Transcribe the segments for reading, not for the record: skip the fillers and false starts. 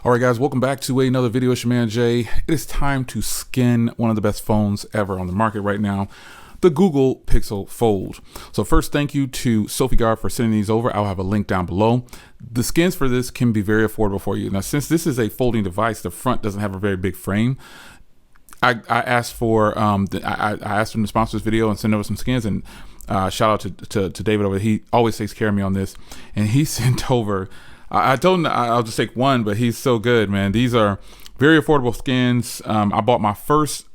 All right, guys, welcome back to another video. It's your man Jay. It is time to skin one of the best phones ever on the market right now, the Google Pixel Fold. So first, thank you to Sopiguard for sending these over. I'll have a link down below. The skins for this can be very affordable for you. Now, since this is a folding device, the front doesn't have a very big frame. I asked for I asked him to sponsor this video and send over some skins, and shout out to David over there. He always takes care of me on this, and he sent over. I told him I'll just take one, but he's so good, man. These are very affordable skins. I bought my first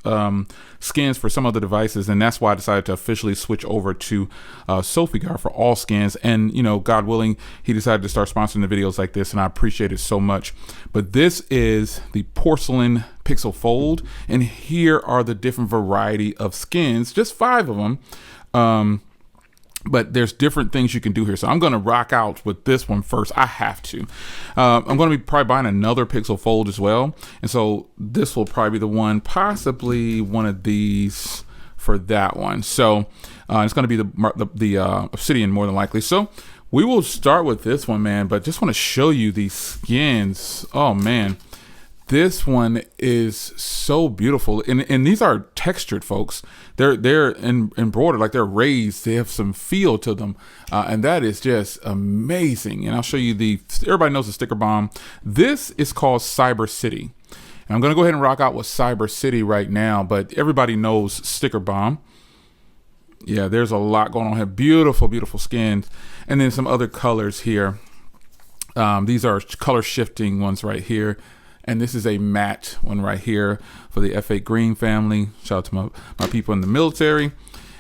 skins for some other devices, and that's why I decided to officially switch over to Sopiguard for all skins. And, you know, God willing, he decided to start sponsoring the videos like this, and I appreciate it so much. But this is the Porcelain Pixel Fold, and here are the different variety of skins, just 5 of them. But there's different things you can do here. So I'm going to rock out with this one first. I have to. I'm going to be probably buying another Pixel Fold as well. And so this will probably be the one, possibly one of these for that one. So it's going to be the Obsidian more than likely. So we will start with this one, man. But just want to show you these skins. Oh, man. This one is so beautiful, and these are textured, folks. They're embroidered, like they're raised. They have some feel to them, and that is just amazing. And I'll show you everybody knows the sticker bomb. This is called Cyber City. And I'm gonna go ahead and rock out with Cyber City right now, but everybody knows sticker bomb. Yeah, there's a lot going on here. Beautiful, beautiful skins, and then some other colors here. These are color shifting ones right here. And this is a matte one right here for the F8 green family. Shout out to my people in the military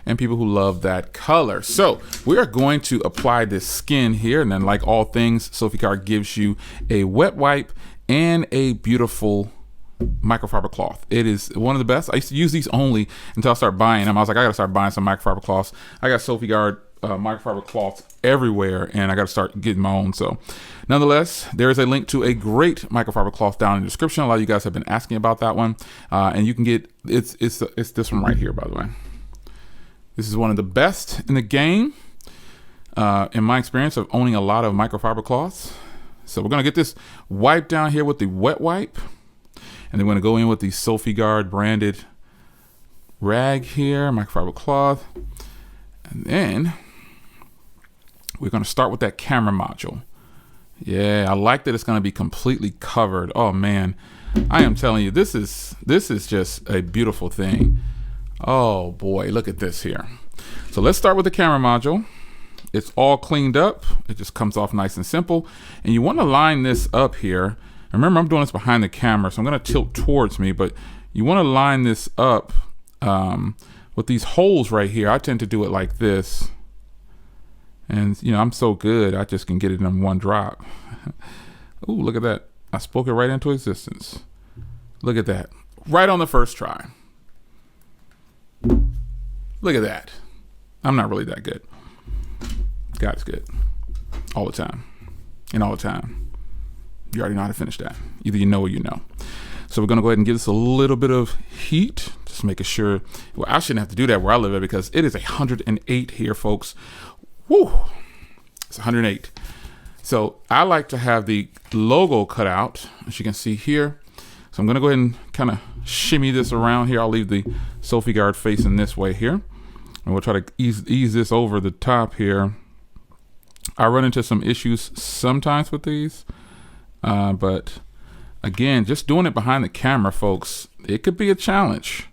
and people who love that color. So we are going to apply this skin here. And then, like all things, Sopiguard gives you a wet wipe and a beautiful microfiber cloth. It is one of the best. I used to use these only until I started buying them. I was like, I gotta start buying some microfiber cloths. I got Sopiguard microfiber cloths everywhere, and I got to start getting my own. So nonetheless, there is a link to a great microfiber cloth down in the description. A lot of you guys have been asking about that one, and you can get it's this one right here, by the way. This is one of the best in the game, in my experience of owning a lot of microfiber cloths. So we're gonna get this wipe down here with the wet wipe, and then we're gonna go in with the Sopiguard branded rag here, microfiber cloth, and then we're going to start with that camera module. Yeah, I like that it's going to be completely covered. Oh man, I am telling you, this is just a beautiful thing. Oh boy, look at this here. So let's start with the camera module. It's all cleaned up. It just comes off nice and simple. And you want to line this up here. Remember, I'm doing this behind the camera, so I'm going to tilt towards me, but you want to line this up with these holes right here. I tend to do it like this. And, you know, I'm so good, I just can get it in one drop. Ooh, look at that. I spoke it right into existence. Look at that. Right on the first try. Look at that. I'm not really that good. God's good. All the time. And all the time. You already know how to finish that. Either you know or you know. So we're going to go ahead and give this a little bit of heat. Just making sure. Well, I shouldn't have to do that where I live at because it is 108 here, folks. Woo, it's 108. So I like to have the logo cut out, as you can see here. So I'm gonna go ahead and kind of shimmy this around here. I'll leave the Sopiguard facing this way here. And we'll try to ease this over the top here. I run into some issues sometimes with these, but again, just doing it behind the camera, folks, it could be a challenge.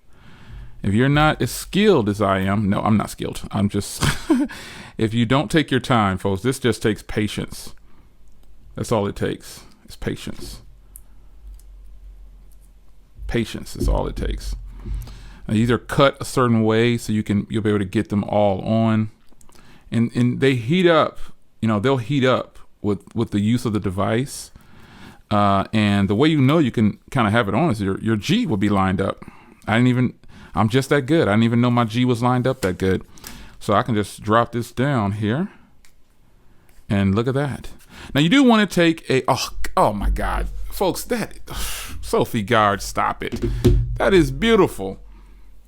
If you're not as skilled as I am, no, I'm not skilled. I'm just, if you don't take your time, folks, this just takes patience. That's all it takes, is patience. Patience is all it takes. Now, these are cut a certain way so you'll be able to get them all on. And they heat up, you know, they'll heat up with the use of the device. And the way you know you can kind of have it on is your G will be lined up. I'm just that good. I didn't even know my G was lined up that good. So I can just drop this down here. And look at that. Now you do want to take oh my God. Folks, Sopiguard, stop it. That is beautiful.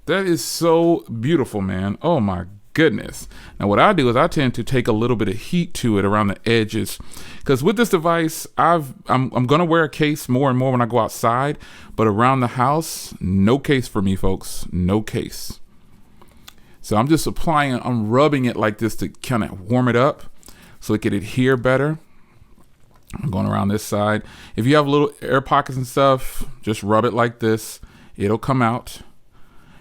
That is so beautiful, man. Oh my goodness. Now what I do is I tend to take a little bit of heat to it around the edges, because with this device, I'm going to wear a case more and more when I go outside, but around the house, no case for me, folks, no case. So I'm just applying, I'm rubbing it like this to kind of warm it up so it can adhere better. I'm going around this side. If you have little air pockets and stuff, just rub it like this. It'll come out.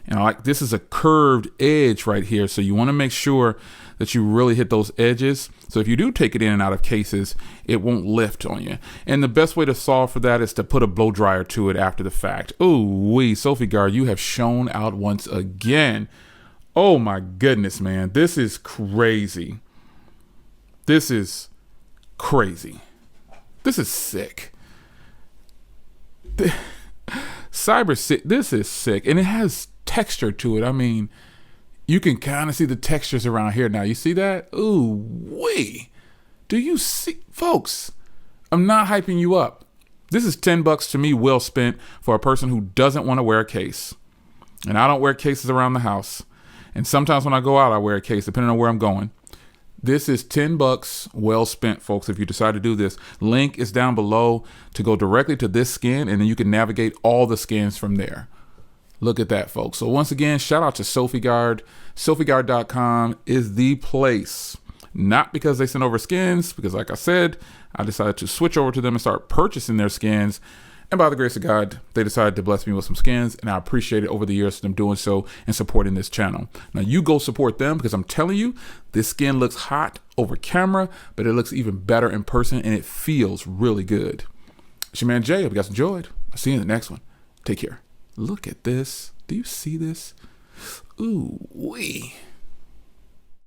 And like this is a curved edge right here. So you want to make sure that you really hit those edges. So if you do take it in and out of cases, it won't lift on you. And the best way to solve for that is to put a blow dryer to it after the fact. Ooh wee, Sopiguard, you have shown out once again. Oh my goodness, man. This is crazy. This is crazy. This is sick. Cyber sick. This is sick. And it has texture to it. I mean, you can kind of see the textures around here now. You see that? Ooh, wee. Do you see? Folks, I'm not hyping you up. This is $10 to me well spent for a person who doesn't want to wear a case. And I don't wear cases around the house. And sometimes when I go out, I wear a case, depending on where I'm going. This is $10 well spent, folks, if you decide to do this. Link is down below to go directly to this skin, and then you can navigate all the skins from there. Look at that, folks. So once again, shout out to Sopiguard. Sopiguard.com is the place. Not because they sent over skins, because like I said, I decided to switch over to them and start purchasing their skins. And by the grace of God, they decided to bless me with some skins, and I appreciate it over the years them doing so and supporting this channel. Now you go support them, because I'm telling you, this skin looks hot over camera, but it looks even better in person, and it feels really good. It's your man Jay. Hope you guys enjoyed. I'll see you in the next one. Take care. Look at this. Do you see this? Ooh wee.